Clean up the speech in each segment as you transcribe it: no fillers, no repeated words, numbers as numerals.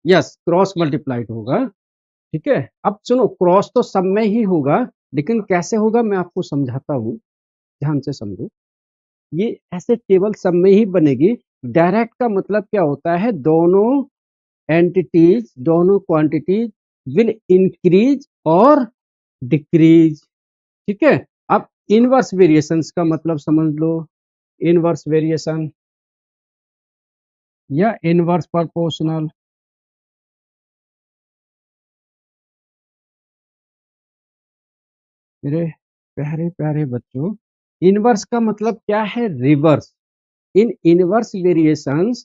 Yes, cross multiplied होगा। ठीक है, अब सुनो, क्रॉस तो सब में ही होगा, लेकिन कैसे होगा मैं आपको समझाता हूँ, ध्यान से समझो। ये ऐसे टेबल सब में ही बनेगी। डायरेक्ट का मतलब क्या होता है, दोनों एंटिटीज, दोनों क्वांटिटीज विल इंक्रीज और डिक्रीज। ठीक है, अब इनवर्स वेरिएशंस का मतलब समझ लो। इनवर्स वेरिएशन या इनवर्स प्रोपोर्शनल। मेरे प्यारे प्यारे बच्चों, इनवर्स का मतलब क्या है, reverse. In inverse variations,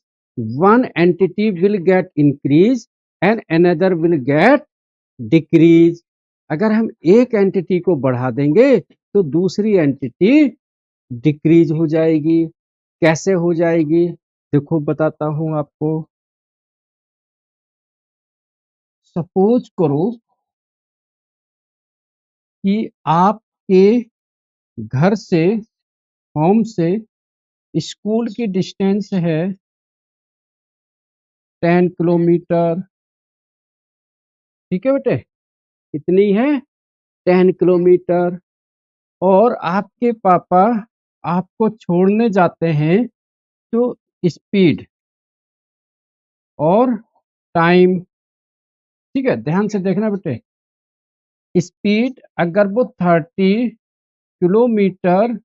one entity will get increase and another will get decrease. अगर हम एक एंटिटी को बढ़ा देंगे तो दूसरी एंटिटी डिक्रीज हो जाएगी। कैसे हो जाएगी, देखो बताता हूं आपको। सपोज करो कि आपके घर से, होम से स्कूल की डिस्टेंस है 10 किलोमीटर। ठीक है बेटे, कितनी है, 10 किलोमीटर। और आपके पापा आपको छोड़ने जाते हैं, तो स्पीड और टाइम, ठीक है, ध्यान से देखना बेटे। स्पीड अगर वो 30 किलोमीटर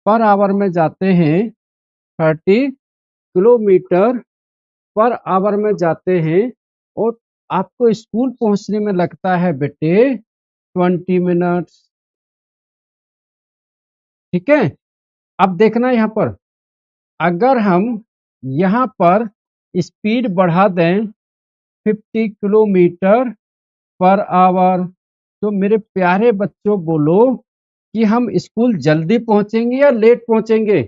पर आवर में जाते हैं, 30 किलोमीटर पर आवर में जाते हैं, और आपको स्कूल पहुंचने में लगता है बेटे 20 मिनट्स। ठीक है, अब देखना यहाँ पर, अगर हम यहाँ पर स्पीड बढ़ा दें 50 किलोमीटर पर आवर, तो मेरे प्यारे बच्चों बोलो कि हम स्कूल जल्दी पहुंचेंगे या लेट पहुंचेंगे।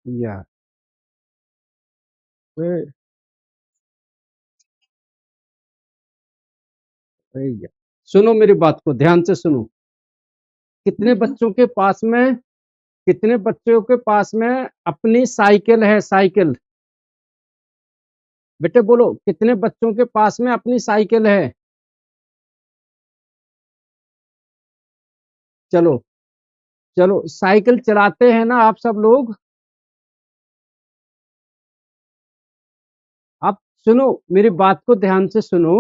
या ए- सुनो मेरी बात को ध्यान से सुनो। कितने बच्चों के पास में, कितने बच्चों के पास में अपनी साइकिल है, साइकिल। बेटे बोलो, कितने बच्चों के पास में अपनी साइकिल है। चलो, चलो साइकिल चलाते हैं ना आप सब लोग। आप सुनो, मेरी बात को ध्यान से सुनो।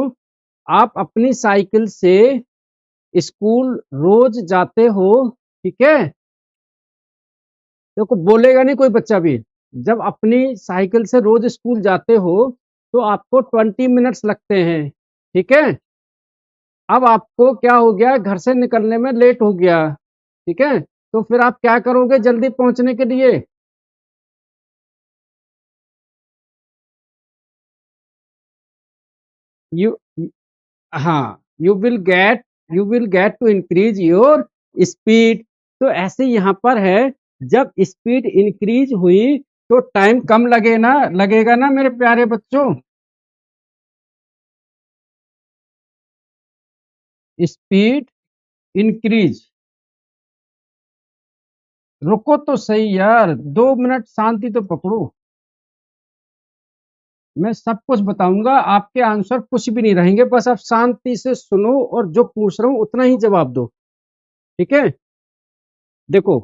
आप अपनी साइकिल से स्कूल रोज जाते हो, ठीक है। देखो बोलेगा नहीं कोई बच्चा भी। जब अपनी साइकिल से रोज स्कूल जाते हो तो आपको 20 मिनट्स लगते हैं, ठीक है। अब आपको क्या हो गया, घर से निकलने में लेट हो गया, ठीक है, तो फिर आप क्या करोगे जल्दी पहुंचने के लिए। यू, हाँ, you will get to increase your speed. तो ऐसे यहाँ पर है, जब स्पीड इंक्रीज हुई तो टाइम कम लगेगा ना मेरे प्यारे बच्चों। Speed increase. रुको तो सही यार, 2 मिनट शांति तो पकड़ो। मैं सब कुछ बताऊंगा, आपके आंसर कुछ भी नहीं रहेंगे, बस आप शांति से सुनो और जो पूछ रहा हूँ उतना ही जवाब दो। ठीक है, देखो,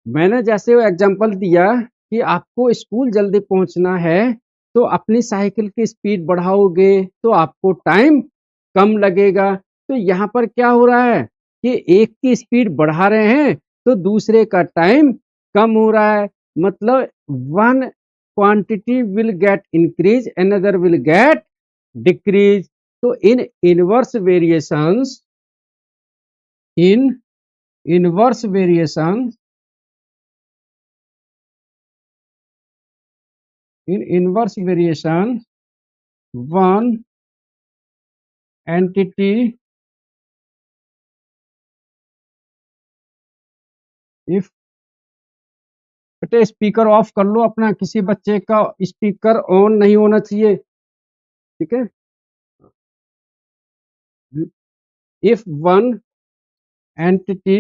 मैंने जैसे वो एग्जांपल दिया कि आपको स्कूल जल्दी पहुंचना है, तो अपनी साइकिल की स्पीड बढ़ाओगे तो आपको टाइम कम लगेगा। तो यहाँ पर क्या हो रहा है कि एक की स्पीड बढ़ा रहे हैं तो दूसरे का टाइम कम हो रहा है। मतलब one quantity will get increase, another will get decrease. तो in inverse variation, in inverse variation, one entity, if, बेटे स्पीकर ऑफ कर लो अपना, किसी बच्चे का स्पीकर ऑन नहीं होना चाहिए, ठीक है। if one entity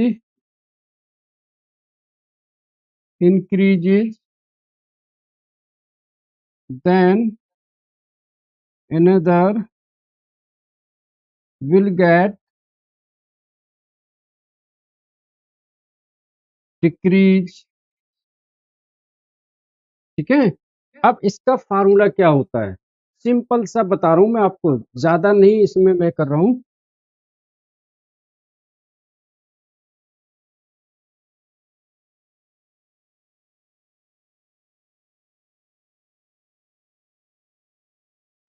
increases then another will get decrease। ठीक है। अब इसका फार्मूला क्या होता है, सिंपल सा बता रहा हूं मैं आपको, ज्यादा नहीं इसमें मैं कर रहा हूं।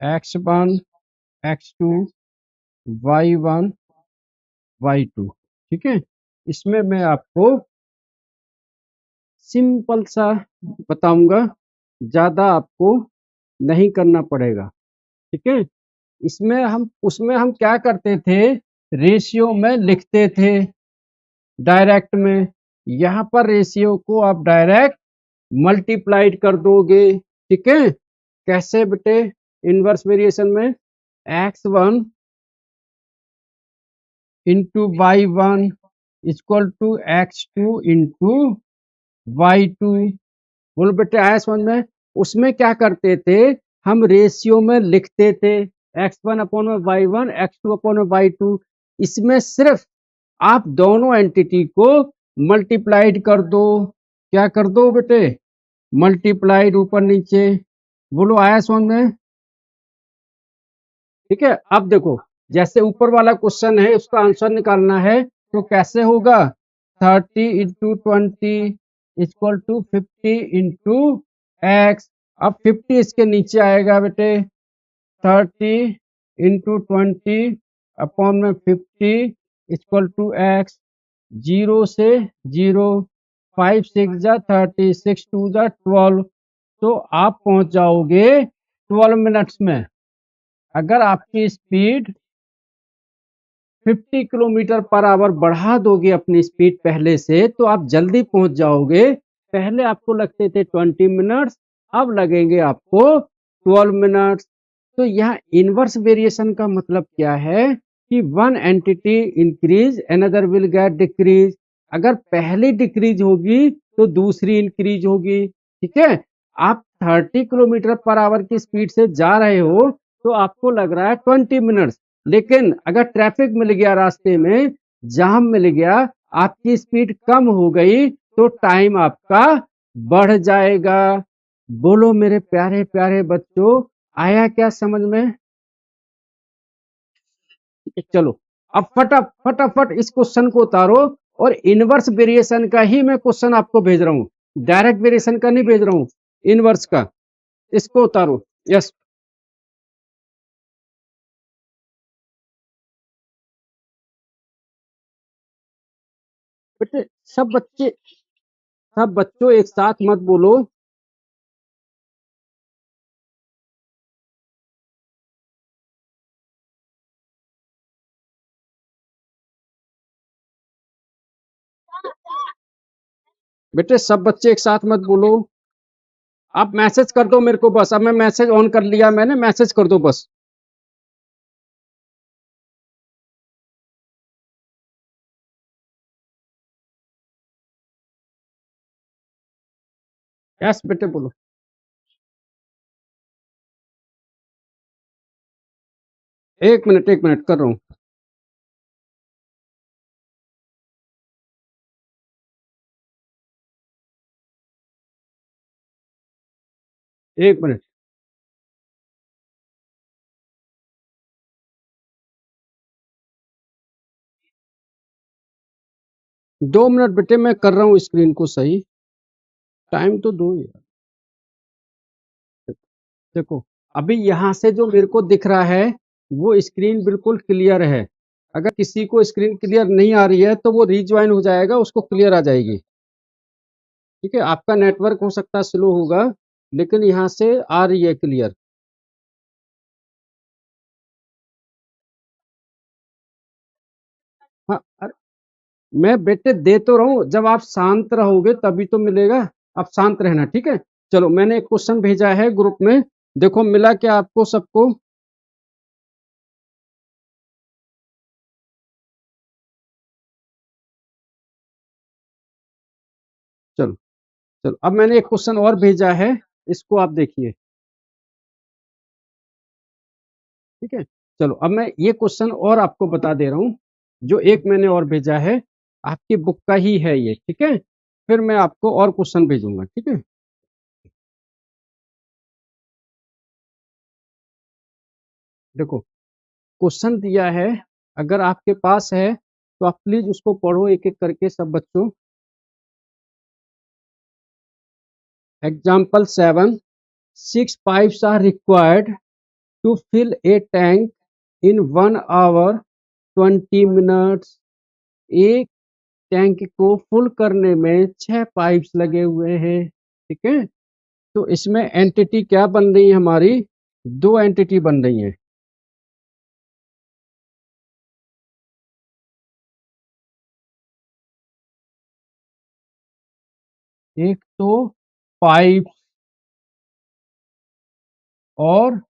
x1 x2 y1 y2। ठीक है, इसमें मैं आपको सिंपल सा बताऊंगा, ज्यादा आपको नहीं करना पड़ेगा। ठीक है, इसमें हम उसमें हम क्या करते थे, रेशियो में लिखते थे डायरेक्ट में। यहाँ पर रेशियो को आप डायरेक्ट मल्टीप्लाइड कर दोगे। ठीक है, कैसे बेटे, इनवर्स वेरिएशन में x1 into y1 equal to x2 into y2। बोलो बेटे आया समझ में। उसमें क्या करते थे, हम रेशियो में लिखते थे x1 अपॉन में y1 x2 अपॉन में y2। इसमें सिर्फ आप दोनों एंटिटी को मल्टीप्लाइड कर दो। क्या कर दो बेटे, मल्टीप्लाइड ऊपर नीचे। बोलो आया समझ में। ठीक है, अब देखो, जैसे ऊपर वाला क्वेश्चन है उसका आंसर निकालना है, तो कैसे होगा, 30 × 20 इक्वल टू 50 × x। अब 50 इसके नीचे आएगा बेटे, 30 × 20 अपॉन में 50 इक्वल टू x। 0 से 0, 5 6 जा 30, 6 2 जा 12। तो आप पहुंच जाओगे 12 मिनट्स में। अगर आपकी स्पीड 50 किलोमीटर पर आवर बढ़ा दोगे अपनी स्पीड पहले से, तो आप जल्दी पहुंच जाओगे। पहले आपको लगते थे 20 मिनट्स, अब लगेंगे आपको 12 मिनट्स। तो यहाँ इनवर्स वेरिएशन का मतलब क्या है कि one entity increase another will get decrease. अगर पहली डिक्रीज होगी तो दूसरी इंक्रीज होगी। ठीक है, आप 30 किलोमीटर पर आवर की स्पीड से जा रहे हो तो आपको लग रहा है 20 मिनट्स, लेकिन अगर ट्रैफिक मिल गया रास्ते में, जाम मिल गया, आपकी स्पीड कम हो गई, तो टाइम आपका बढ़ जाएगा। बोलो मेरे प्यारे प्यारे बच्चों, आया क्या समझ में। चलो, अब फटाफट इस क्वेश्चन को उतारो, और इनवर्स वेरिएशन का ही मैं क्वेश्चन आपको भेज रहा हूं, डायरेक्ट वेरिएशन का नहीं भेज रहा हूं, इनवर्स का। इसको उतारो। यस बेटे, सब बच्चों एक साथ मत बोलो। बेटे सब बच्चे एक साथ मत बोलो। आप मैसेज कर दो मेरे को बस, अब मैं मैसेज ऑन कर लिया मैंने, मैसेज कर दो बस। यस बेटे बोलो। एक मिनट कर रहा हूँ। एक मिनट। 2 मिनट बेटे, मैं कर रहा हूँ स्क्रीन को सही। टाइम तो दो यार। देखो, अभी यहाँ से जो मेरे को दिख रहा है वो स्क्रीन बिल्कुल क्लियर है। अगर किसी को स्क्रीन क्लियर नहीं आ रही है तो वो रीज्वाइन हो जाएगा, उसको क्लियर आ जाएगी। ठीक है, आपका नेटवर्क हो सकता है स्लो होगा, लेकिन यहाँ से आ रही है क्लियर। हाँ, मैं बेटे दे तो रहा हूँ, जब आप शांत रहोगे तभी तो मिलेगा। आप शांत रहना, ठीक है। चलो, मैंने एक क्वेश्चन भेजा है ग्रुप में, देखो मिला क्या आपको सबको। चलो चलो, अब मैंने एक क्वेश्चन और भेजा है, इसको आप देखिए। ठीक है। चलो अब मैं ये क्वेश्चन और आपको बता दे रहा हूँ, जो एक मैंने और भेजा है, आपकी बुक का ही है ये, ठीक है। फिर मैं आपको और क्वेश्चन भेजूंगा, ठीक है। देखो क्वेश्चन दिया है, अगर आपके पास है तो आप प्लीज उसको पढ़ो एक एक करके सब बच्चों। Example 7, 6 pipes are required to fill a tank in 1 hour 20 minutes। एक टैंक को फुल करने में 6 पाइप्स लगे हुए हैं, ठीक है। तो इसमें एंटिटी क्या बन रही है हमारी, दो एंटिटी बन रही है। एक तो पाइप और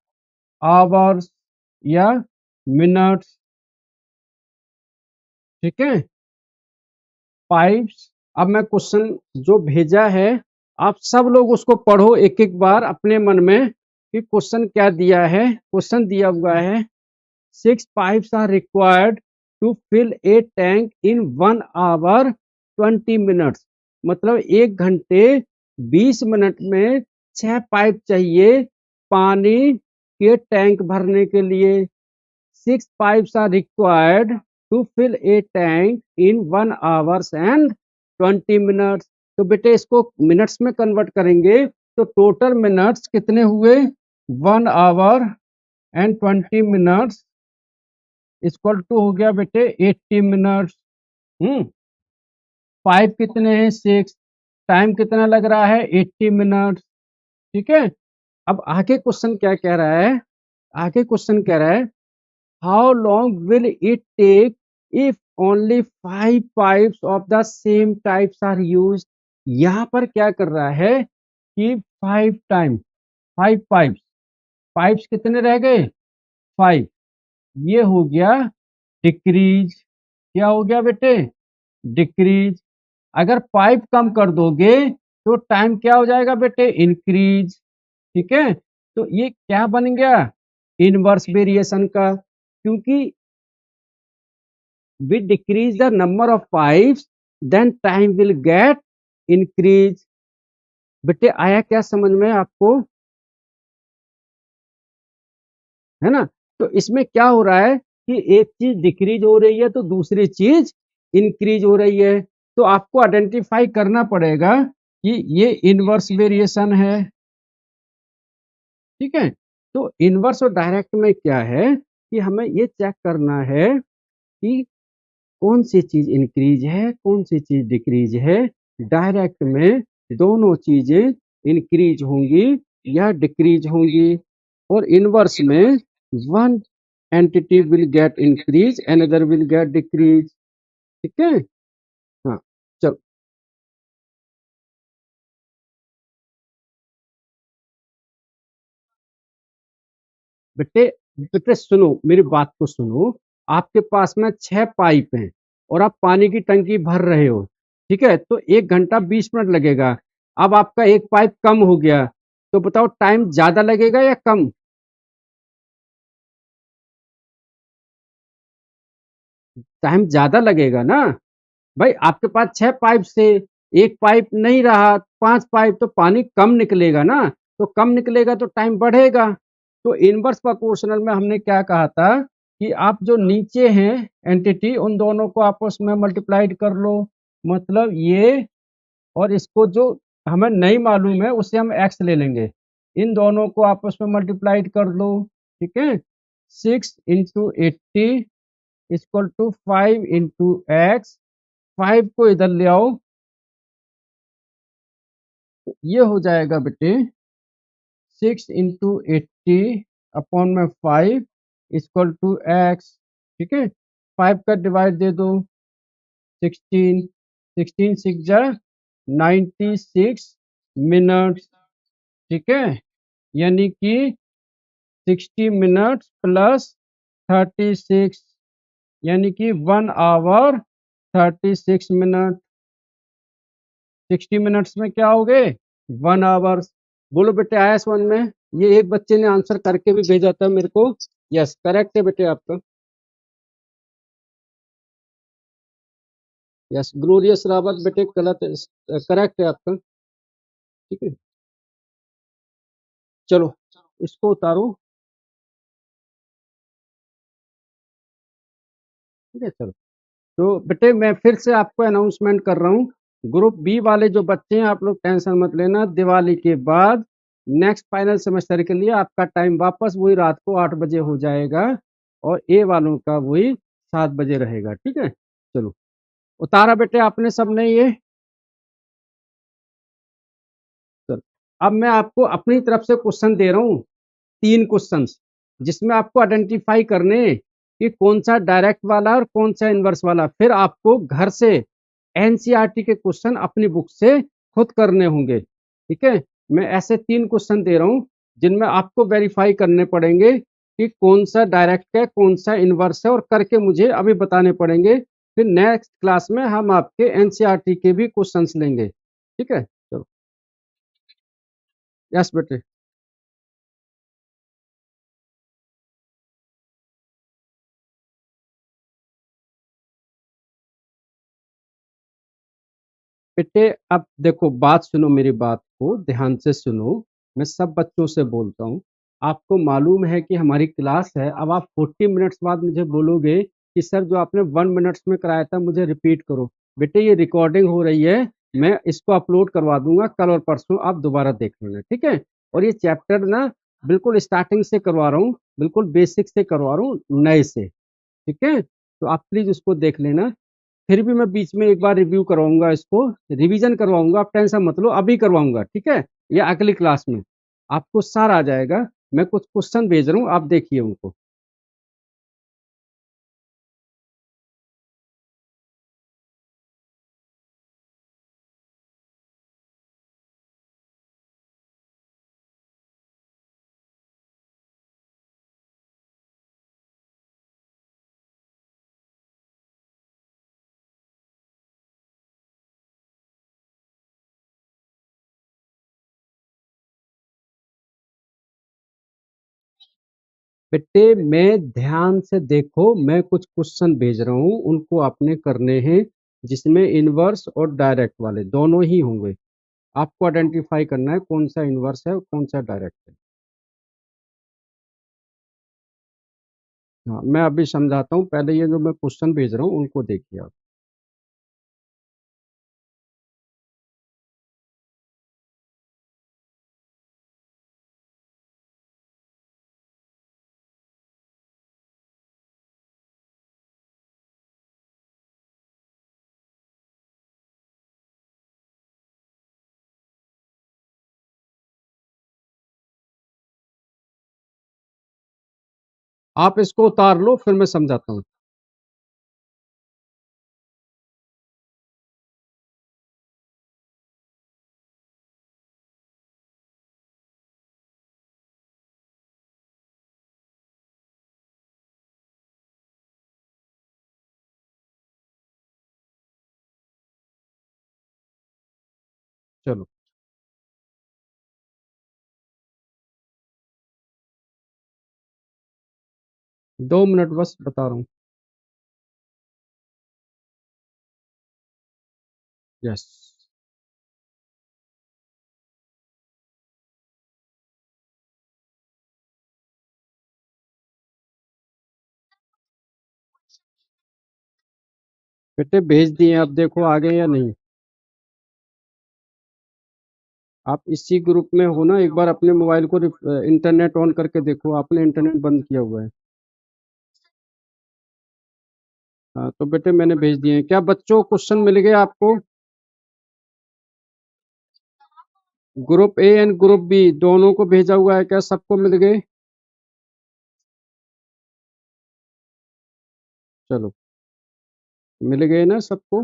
आवर्स या मिनट्स, ठीक है। पाइप्स। अब मैं क्वेश्चन जो भेजा है, आप सब लोग उसको पढ़ो एक एक बार अपने मन में कि क्वेश्चन क्या दिया है। क्वेश्चन दिया हुआ है 6 pipes are required to fill a tank in 1 hour 20 minutes। मतलब 1 घंटे 20 मिनट में 6 पाइप चाहिए पानी के टैंक भरने के लिए। 6 pipes are required to fill a tank in 1 hours and 20 minutes। तो बेटे इसको मिनट्स में कन्वर्ट करेंगे तो टोटल मिनट्स कितने हुए, 1 hour and 20 minutes equal to हो गया बेटे 80 मिनट्स। हम्म। पाइप कितने हैं, 6, टाइम कितना लग रहा है 80 मिनट्स, ठीक है। अब आगे क्वेश्चन क्या कह रहा है, आगे क्वेश्चन कह रहा है how long will it take if only 5 pipes of the same types are use. यहाँ पर क्या कर रहा है कि 5 पाइप्स, पाइप्स कितने रह गए 5, ये हो गया डिक्रीज। क्या हो गया बेटे, डिक्रीज। अगर पाइप कम कर दोगे तो टाइम क्या हो जाएगा बेटे, इंक्रीज, ठीक है। तो ये क्या बन गया, इनवर्स वेरिएशन का, क्योंकि we decrease the number of pipes then time will get increase। बेटे आया क्या समझ में आपको, है ना। तो इसमें क्या हो रहा है कि एक चीज डिक्रीज हो रही है तो दूसरी चीज इंक्रीज हो रही है। तो आपको आइडेंटिफाई करना पड़ेगा कि ये इनवर्स वेरिएशन है, ठीक है। तो इनवर्स और डायरेक्ट में क्या है कि हमें ये चेक करना है कि कौन सी चीज इंक्रीज है कौन सी चीज डिक्रीज है। डायरेक्ट में दोनों चीजें इंक्रीज होंगी या डिक्रीज होंगी, और इनवर्स में one entity will get increase another will get decrease, ठीक है। हाँ चलो बेटे, बेटे सुनो मेरी बात को सुनो। आपके पास में 6 पाइप हैं और आप पानी की टंकी भर रहे हो, ठीक है। तो 1 घंटा 20 मिनट लगेगा। अब आपका एक पाइप कम हो गया, तो बताओ टाइम ज्यादा लगेगा या कम, टाइम ज्यादा लगेगा ना। भाई आपके पास 6 पाइप से एक पाइप नहीं रहा, 5 पाइप, तो पानी कम निकलेगा ना। तो कम निकलेगा तो टाइम बढ़ेगा। तो इनवर्स प्रोपोर्शनल में हमने क्या कहा था कि आप जो नीचे हैं एंटिटी उन दोनों को आपस में मल्टीप्लाइड कर लो। मतलब ये और इसको जो हमें नहीं मालूम है उससे हम एक्स ले लेंगे, इन दोनों को आपस में मल्टीप्लाइड कर लो, ठीक है। 6 × 80 इक्वल टू 5 × x। 5 को इधर ले आओ, तो ये हो जाएगा बेटे 6 × 80 अपॉन में 5 इक्वल टू x, ठीक है। 5 का डिवाइड दे दो 16, 16×6 = 96 मिनट, ठीक है। यानी कि 60 मिनट प्लस 36, यानी कि 1 hour 36 मिनट। 60 मिनट्स में क्या हो गए 1 आवर्स। बोलो बेटे आया समझ में। ये एक बच्चे ने आंसर करके भी भेजा था मेरे को। यस, करेक्ट है बेटे आपका। यस, ग्लोरियस रावत बेटे गलत, करेक्ट है आपका। ठीक है, चलो इसको उतारो। ठीक है, चलो। तो बेटे मैं फिर से आपको अनाउंसमेंट कर रहा हूँ, ग्रुप बी वाले जो बच्चे हैं आप लोग टेंशन मत लेना, दिवाली के बाद नेक्स्ट फाइनल सेमेस्टर के लिए आपका टाइम वापस वही रात को 8 बजे हो जाएगा, और ए वालों का वही 7 बजे रहेगा। ठीक है, चलो उतारा बेटे आपने सबने ये। चलो, अब मैं आपको अपनी तरफ से क्वेश्चन दे रहा हूँ, 3 क्वेश्चंस, जिसमें आपको आइडेंटिफाई करने हैं कि कौन सा डायरेक्ट वाला और कौन सा इनवर्स वाला। फिर आपको घर से एनसीईआरटी के क्वेश्चन अपनी बुक से खुद करने होंगे। ठीक है, मैं ऐसे 3 क्वेश्चन दे रहा हूँ जिनमें आपको वेरीफाई करने पड़ेंगे कि कौन सा डायरेक्ट है कौन सा इनवर्स है, और करके मुझे अभी बताने पड़ेंगे। फिर नेक्स्ट क्लास में हम आपके एनसीईआरटी के भी क्वेश्चंस लेंगे। ठीक है, चलो। यस बेटे। बेटे अब देखो, बात सुनो, मेरी बात को ध्यान से सुनो। मैं सब बच्चों से बोलता हूँ, आपको मालूम है कि हमारी क्लास है। अब आप 40 मिनट्स बाद मुझे बोलोगे कि सर जो आपने 1 मिनट्स में कराया था मुझे रिपीट करो। बेटे ये रिकॉर्डिंग हो रही है, मैं इसको अपलोड करवा दूंगा कल और परसों, आप दोबारा देख लेना। ठीक है, और ये चैप्टर ना बिल्कुल स्टार्टिंग से करवा रहा हूँ, बिल्कुल बेसिक से करवा रहा हूँ, नए से। ठीक है, तो आप प्लीज उसको देख लेना। फिर भी मैं बीच में एक बार रिव्यू करवाऊंगा, इसको रिवीजन करवाऊंगा, आप टेंशन मत लो, अभी करवाऊंगा। ठीक है, या अगली क्लास में आपको सार आ जाएगा। मैं कुछ क्वेश्चन भेज रहा हूँ, आप देखिए उनको। बेटे मैं ध्यान से देखो, मैं कुछ क्वेश्चन भेज रहा हूँ, उनको आपने करने हैं, जिसमें इनवर्स और डायरेक्ट वाले दोनों ही होंगे। आपको आइडेंटिफाई करना है कौन सा इनवर्स है और कौन सा डायरेक्ट है। हाँ, मैं अभी समझाता हूँ, पहले ये जो मैं क्वेश्चन भेज रहा हूँ उनको देखिए आप। आप इसको उतार लो, फिर मैं समझाता हूँ। चलो 2 मिनट बस बता रहा हूँ। यस, बेटे भेज दिए, आप देखो आ गए या नहीं। आप इसी ग्रुप में हो ना, एक बार अपने मोबाइल को इंटरनेट ऑन करके देखो, आपने इंटरनेट बंद किया हुआ है। हाँ तो बेटे मैंने भेज दिए हैं। क्या बच्चों क्वेश्चन मिल गए आपको? Group A and group B दोनों को भेजा हुआ है, क्या सबको मिल गए? चलो, मिल गए ना सबको?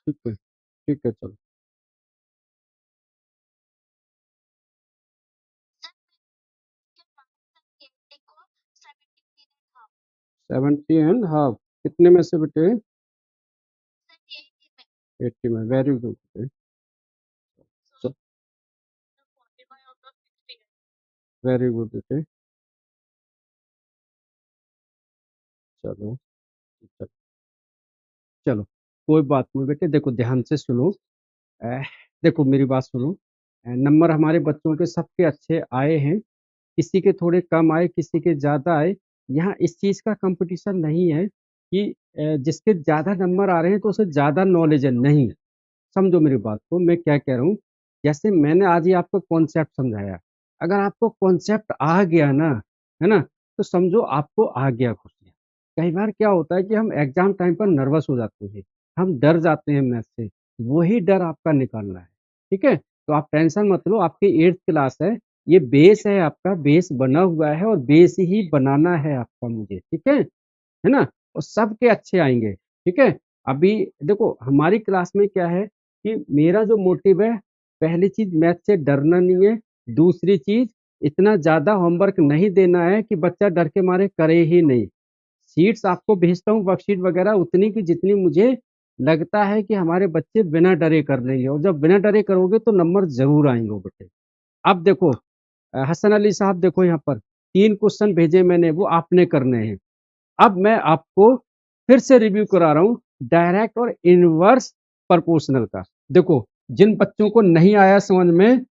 ठीक है, ठीक है, चलो। 70 एंड हाफ कितने में से बेटे? 80 में, वेरी गुड। वेरी गुड बेटे। चलो चलो चलो, कोई बात नहीं बेटे, देखो ध्यान से सुनो। अह, देखो मेरी बात सुनो। नंबर हमारे बच्चों के सबके अच्छे आए हैं, किसी के थोड़े कम आए, किसी के ज़्यादा आए। यहाँ इस चीज़ का कंपटीशन नहीं है कि जिसके ज़्यादा नंबर आ रहे हैं तो उसे ज़्यादा नॉलेज है, नहीं। समझो मेरी बात को, मैं क्या कह रहा हूँ। जैसे मैंने आज ही आपको कॉन्सेप्ट समझाया, अगर आपको कॉन्सेप्ट आ गया ना, है ना, तो समझो आपको आ गया कुछ। कई बार क्या होता है कि हम एग्जाम टाइम पर नर्वस हो जाते हैं, हम डर जाते हैं मैथ से, वही डर आपका निकालना है। ठीक है, तो आप टेंशन मत लो, आपकी 8th क्लास है, ये बेस है, आपका बेस बना हुआ है और बेस ही बनाना है आपका, मुझे, ठीक है ना। और सबके अच्छे आएंगे, ठीक है। अभी देखो हमारी क्लास में क्या है कि मेरा जो मोटिव है, पहली चीज मैथ से डरना नहीं है, दूसरी चीज इतना ज्यादा होमवर्क नहीं देना है कि बच्चा डर के मारे करे ही नहीं। शीट्स आपको भेजता हूँ, वर्कशीट वगैरह उतनी की जितनी मुझे लगता है कि हमारे बच्चे बिना डरे कर लेंगे, और जब बिना डरे करोगे तो नंबर जरूर आएंगे बेटे। अब देखो हसन अली साहब, देखो यहाँ पर 3 क्वेश्चन भेजे मैंने, वो आपने करने हैं। अब मैं आपको फिर से रिव्यू करा रहा हूँ डायरेक्ट और इनवर्स प्रोपोर्शनल का। देखो जिन बच्चों को नहीं आया समझ में,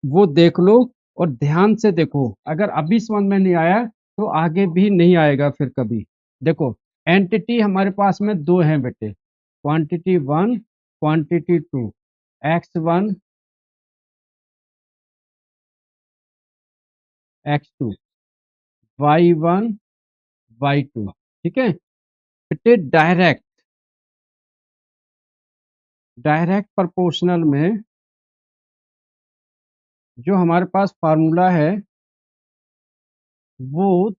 वो देख लो और ध्यान से देखो, अगर अभी समझ में नहीं आया तो आगे भी नहीं आएगा फिर कभी। देखो एंटिटी हमारे पास में दो हैं बेटे, quantity one, quantity to, x1, x2, y1, y2। ठीक है बेटे, डायरेक्ट डायरेक्ट प्रोपोर्शनल में जो हमारे पास फार्मूला है, वो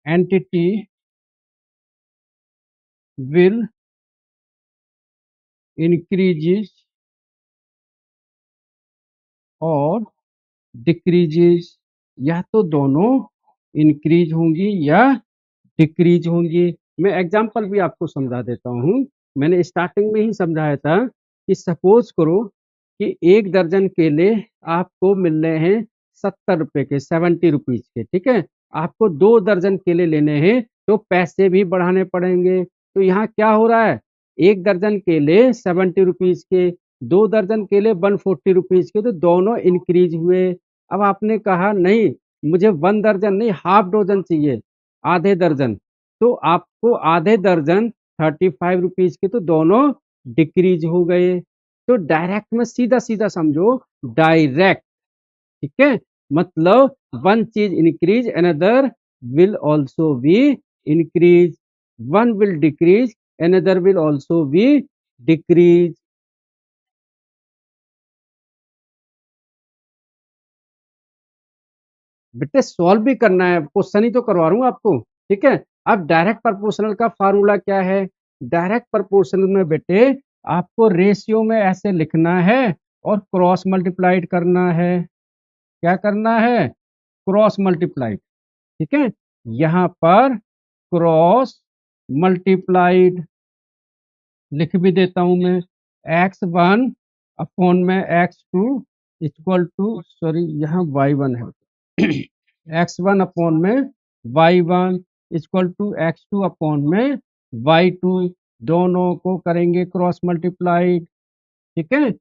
एंटिटी विल इंक्रीजेस और डिक्रीजेस, या तो दोनों इंक्रीज होंगी या डिक्रीज होंगी। मैं एग्जांपल भी आपको समझा देता हूँ, मैंने स्टार्टिंग में ही समझाया था कि सपोज करो कि 1 दर्जन केले आपको मिल रहे हैं 70 रुपए के, 70 रुपीज के, ठीक है। आपको 2 दर्जन केले लेने हैं तो पैसे भी बढ़ाने पड़ेंगे। तो यहाँ क्या हो रहा है, 1 दर्जन केले 70 रुपीज के, 2 दर्जन केले 140 रुपीज के, तो दोनों इंक्रीज हुए। अब आपने कहा नहीं, मुझे 1 दर्जन नहीं, हाफ डोजन चाहिए, आधे दर्जन, तो आपको आधे दर्जन 35 रुपीज के, तो दोनों डिक्रीज हो गए। तो डायरेक्ट में सीधा सीधा समझो, डायरेक्ट, ठीक है, मतलब वन चीज increase, another will also be increase, one will decrease, another will also be decrease. बेटे सॉल्व भी करना है, क्वेश्चन ही तो करवा रहा हूँ आपको, ठीक है। अब डायरेक्ट प्रोपोर्शनल का फार्मूला क्या है, डायरेक्ट प्रोपोर्शनल में बेटे आपको रेशियो में ऐसे लिखना है और क्रॉस मल्टीप्लाइड करना है। क्या करना है, क्रॉस मल्टीप्लाइड, ठीक है। यहाँ पर क्रॉस मल्टीप्लाइड लिख भी देता हूं मैं, x1 अपॉन में x2 इक्वल टू, सॉरी यहाँ y1 है, x1 अपॉन में y1 equal to x2 upon में y2, दोनों को करेंगे क्रॉस मल्टीप्लाइड, ठीक है।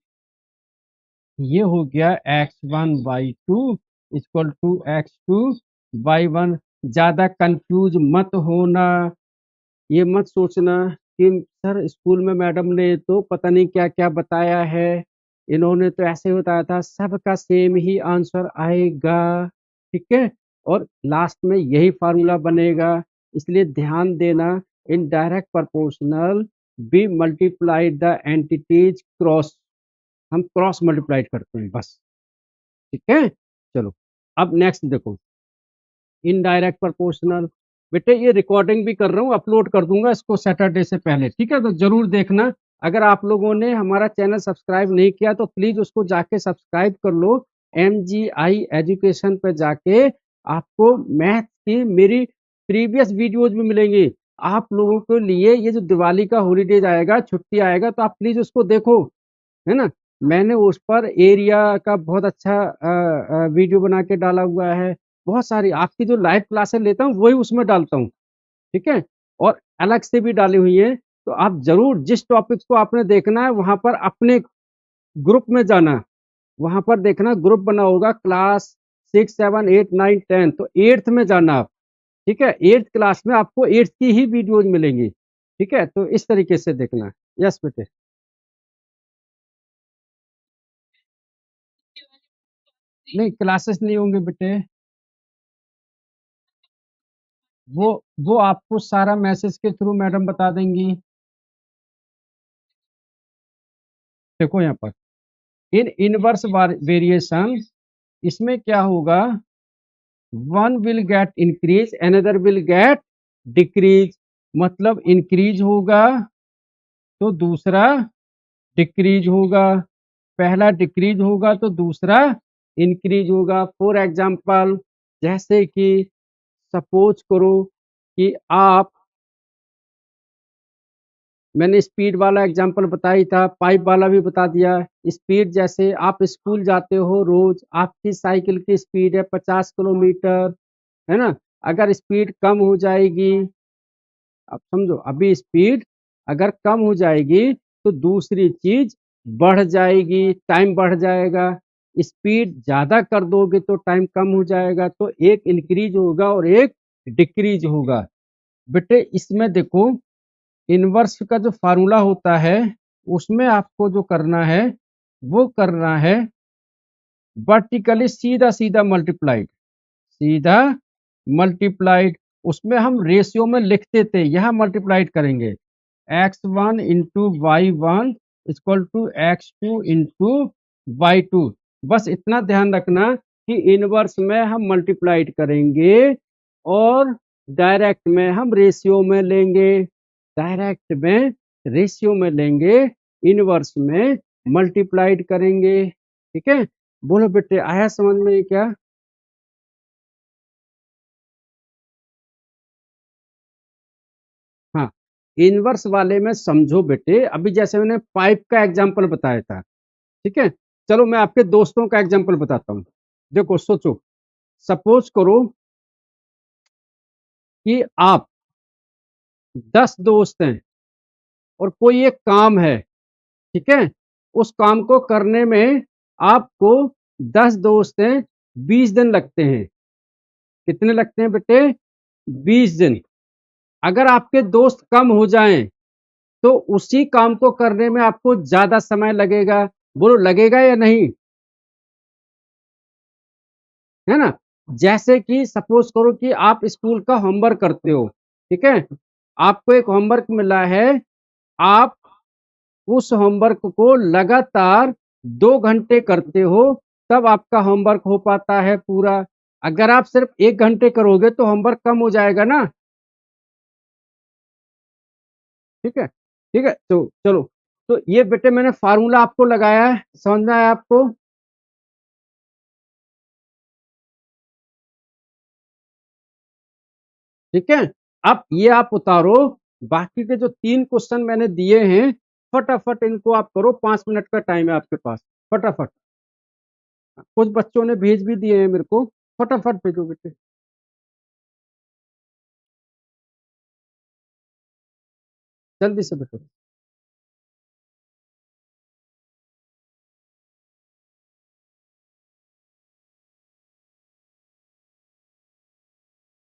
ये हो गया x1 y2 equal to x2 y1। ज्यादा कंफ्यूज मत होना, ये मत सोचना कि सर स्कूल में मैडम ने तो पता नहीं क्या क्या बताया है, इन्होंने तो ऐसे बताया था, सबका सेम ही आंसर आएगा, ठीक है। और लास्ट में यही फार्मूला बनेगा, इसलिए ध्यान देना, in direct proportional be multiplied the entities cross, हम क्रॉस मल्टीप्लाइड करते हैं बस, ठीक है। चलो अब नेक्स्ट देखो, इनडायरेक्ट प्रोपोर्शनल। बेटे ये रिकॉर्डिंग भी कर रहा हूँ, अपलोड कर दूंगा इसको सैटरडे से पहले, ठीक है, तो जरूर देखना। अगर आप लोगों ने हमारा चैनल सब्सक्राइब नहीं किया तो प्लीज उसको जाके सब्सक्राइब कर लो, MGI एजुकेशन पे जाके आपको मैथ की मेरी प्रीवियस वीडियोज भी मिलेंगी। आप लोगों के लिए ये जो दिवाली का हॉलीडेज आएगा, छुट्टी आएगा, तो आप प्लीज उसको देखो, है ना। मैंने उस पर एरिया का बहुत अच्छा वीडियो बना के डाला हुआ है। बहुत सारी आपकी जो लाइव क्लासेस लेता हूँ वही उसमें डालता हूँ, ठीक है? और अलग से भी डाली हुई है, तो आप ज़रूर जिस टॉपिक को आपने देखना है वहाँ पर अपने ग्रुप में जाना, वहाँ पर देखना ग्रुप बना होगा क्लास 6, 7, 8, 9, 10, तो 8th में जाना आप, ठीक है? 8th क्लास में आपको 8th की ही वीडियोज़ मिलेंगी, ठीक है? तो इस तरीके से देखना। यस बेटे। नहीं क्लासेस नहीं होंगे बेटे, वो वो आपको सारा मैसेज के थ्रू मैडम बता देंगी। देखो यहाँ पर इन इनवर्स वेरिएशन, इसमें क्या होगा, one will get increase another will get decrease, मतलब इंक्रीज होगा तो दूसरा डिक्रीज होगा, पहला डिक्रीज होगा तो दूसरा इंक्रीज होगा। फॉर एग्जांपल जैसे कि सपोज करो कि आप, मैंने स्पीड वाला एग्जांपल बताया ही था, पाइप वाला भी बता दिया। स्पीड जैसे आप स्कूल जाते हो रोज, आपकी साइकिल की स्पीड है 50 किलोमीटर, है ना? अगर स्पीड कम हो जाएगी, अब समझो अभी स्पीड अगर कम हो जाएगी तो दूसरी चीज बढ़ जाएगी, टाइम बढ़ जाएगा। स्पीड ज्यादा कर दोगे तो टाइम कम हो जाएगा, तो एक इंक्रीज होगा और एक डिक्रीज होगा। बेटे इसमें देखो इनवर्स का जो फार्मूला होता है उसमें आपको जो करना है वो करना है वर्टिकली सीधा सीधा मल्टीप्लाइड, सीधा मल्टीप्लाइड। उसमें हम रेशियो में लिखते थे, यहाँ मल्टीप्लाइड करेंगे। x1 into Y one equal to x2 into Y two. बस इतना ध्यान रखना कि इनवर्स में हम मल्टीप्लाइड करेंगे और डायरेक्ट में हम रेशियो में लेंगे, डायरेक्ट में रेशियो में लेंगे, इनवर्स में मल्टीप्लाइड करेंगे, ठीक है? बोलो बेटे आया समझ में क्या? हाँ, इनवर्स वाले में समझो बेटे, अभी जैसे मैंने पाइप का एग्जांपल बताया था, ठीक है? चलो मैं आपके दोस्तों का एग्जांपल बताता हूँ। देखो सोचो, सपोज करो कि आप 10 दोस्त हैं और कोई एक काम है, ठीक है? उस काम को करने में आपको 10 दोस्त हैं, 20 दिन लगते हैं। कितने लगते हैं बेटे? 20 दिन। अगर आपके दोस्त कम हो जाएं तो उसी काम को करने में आपको ज्यादा समय लगेगा। बोलो लगेगा या नहीं? है ना? जैसे कि सपोज करो कि आप स्कूल का होमवर्क करते हो, ठीक है? आपको एक होमवर्क मिला है, आप उस होमवर्क को लगातार 2 घंटे करते हो, तब आपका होमवर्क हो पाता है पूरा। अगर आप सिर्फ 1 घंटे करोगे तो होमवर्क कम हो जाएगा ना, ठीक है? ठीक है, तो चलो, तो ये बेटे मैंने फार्मूला आपको लगाया है, समझ में आया आपको? ठीक है? अब ये आप उतारो, बाकी के जो 3 क्वेश्चन मैंने दिए हैं फटाफट इनको आप करो, 5 मिनट का टाइम है आपके पास, फटाफट। कुछ बच्चों ने भेज भी दिए हैं मेरे को, फटाफट भेजो बेटे, जल्दी से बेटो।